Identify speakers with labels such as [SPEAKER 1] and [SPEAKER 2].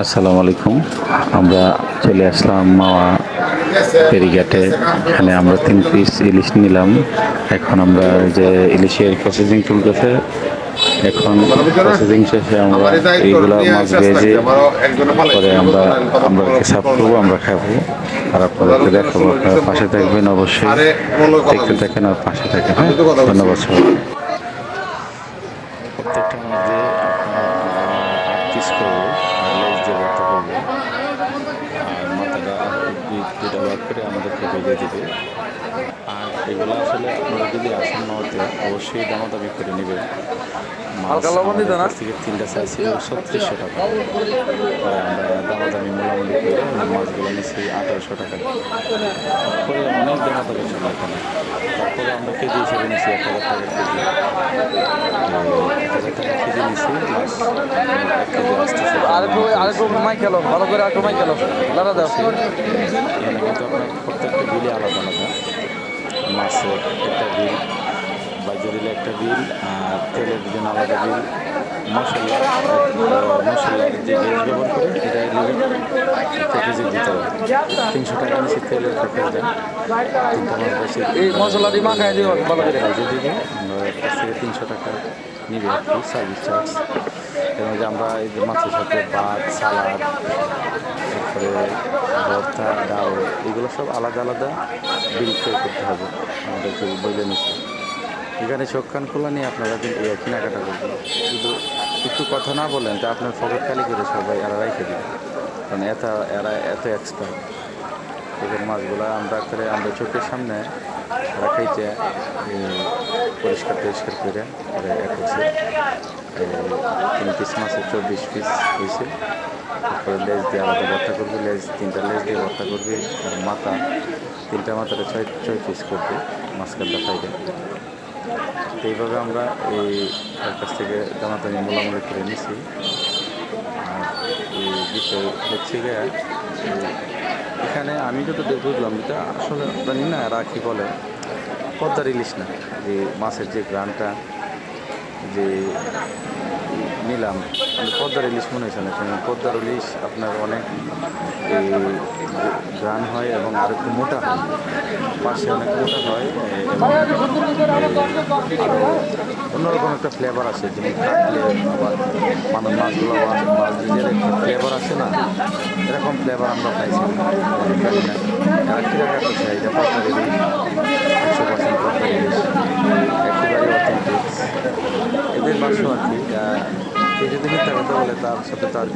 [SPEAKER 1] আসসালামু আলাইকুম। আমরা চলে আসলাম মাওয়া ফেরিঘাটে। এখানে আমরা 3 পিস ইলিশ নিলাম। এখন আমরা যে ইলিশের প্রসেসিং চলতেছে, এখন প্রসেসিং শেষে আমরা এইগুলা মাছ ভেজে পরে আমরা সার্ভ করবো, আমরা খাবো আর আপনাদেরকে দেখাবো। আপনারা পাশে থাকবেন অবশ্যই, দেখতে থাকেন আর পাশে থাকেন। হ্যাঁ, ধন্যবাদ সবাই। প্রত্যেকটা মাছ দিয়ে আপনার 8 পিস করবো আর লেজ দিয়ে ভর্তা করবো আর মাথাটা দুটা ভাগ করে আমাদেরকে ভেজে দিবে। আর এগুলো আসলে আপনারা যদি আসেন মাওয়াতে অবশ্যই দামাদামি করে নেবেন। মাছ আমাদের কাছ থেকে 3টা চাইছিল 3600 টাকা, পরে আমরা দামাদামি মোলামুলি করে মাছগুলো নিচ্ছি 1800 টাকা, পরে অনেক দামাদামি ছিল এখানে। তারপরে আমরা কেজি হিসেবে নিচ্ছি 1000 টাকা কেজি। 1000 টাকা কেজি নিচ্ছি, প্লাস 1 কেজি আসতেছে। এখানে কিন্তু আপনার প্রত্যেকটা বিলে আলাদা আলাদা মাছের একটা বিল, বাইজে দিলে একটা বিল, আর তেলের জন্য আলাদা বিল, মশলার যে গ্যাস ব্যবহার করে এটা প্যাকেজের ভিতরে 300 টাকা নিচে তেলের প্যাকেজটা 3টা মাছ বেশি এই মশলাটি মাখায় দিব বাইজে দিবে। আমরা কাছ থেকে 300 টাকা নিবে আর কি সার্ভিস চার্জ। এবং যে আমরা এই যে মাছের সাথে ভাত, সালাদ, তারপরে ভর্তা, ডাল, এগুলো সব আলাদা আলাদা বিল পে করতে হবে আমাদেরকে বলে নিচ্ছে। এখানে চোখ কান খোলা নিয়ে আপনারা কেনাকাটা করবেন, শুধু একটু কথা না বলেন তা আপনার পকেট খালি করে সবাই এরা রেখে দেবে, কারণ এরা এত এক্সপার্ট। এখানে মাছগুলো আমরা চোখের সামনে রাখাইতে পরিষ্কার করে পরে করছে। 3 পিস মাছের 24 পিস হয়েছে। তারপরে লেজ দিয়ে আলাদা ভর্তা করবে, 3টা লেজ দিয়ে ভর্তা করবে, আর 3টা মাথাটা 6 পিস করবে মাছকাটা ফ্রাইডে। তো এইভাবে আমরা তার কাছ থেকে দামাদামি মোলামুলি করে নিছি। আর এই বিষয় হচ্ছে গিয়ে এখানে আমি যতটুকু বুঝলাম, যেটা আসলে জানি না এরা কী বলে, পদ্মার ইলিশ না, যে মাছের যে গ্রানটা যে নিলাম, পদ্মার ইলিশ মনে হয়েছে না। পদ্মার ইলিশ আপনার অনেক গ্রান হয় এবং আর একটু মোটা হয়, পাশে অনেক মোটা হয় এবং অন্যরকম একটা ফ্লেভার আছে। যেমন কাটলে আবার মাছগুলো মাছের একটা ফ্লেভার আছে না, এরকম ফ্লেভার আমরা পাইছি জানি না এরা কীরকম একটা চাহিদা। পদ্মার ইলিশ 100% পদ্মার ইলিশ, একেবারে অথেন্টিক এদের বাসও আর কি। কেউ যদি মিথ্যা কথা বলে তার সাথে তার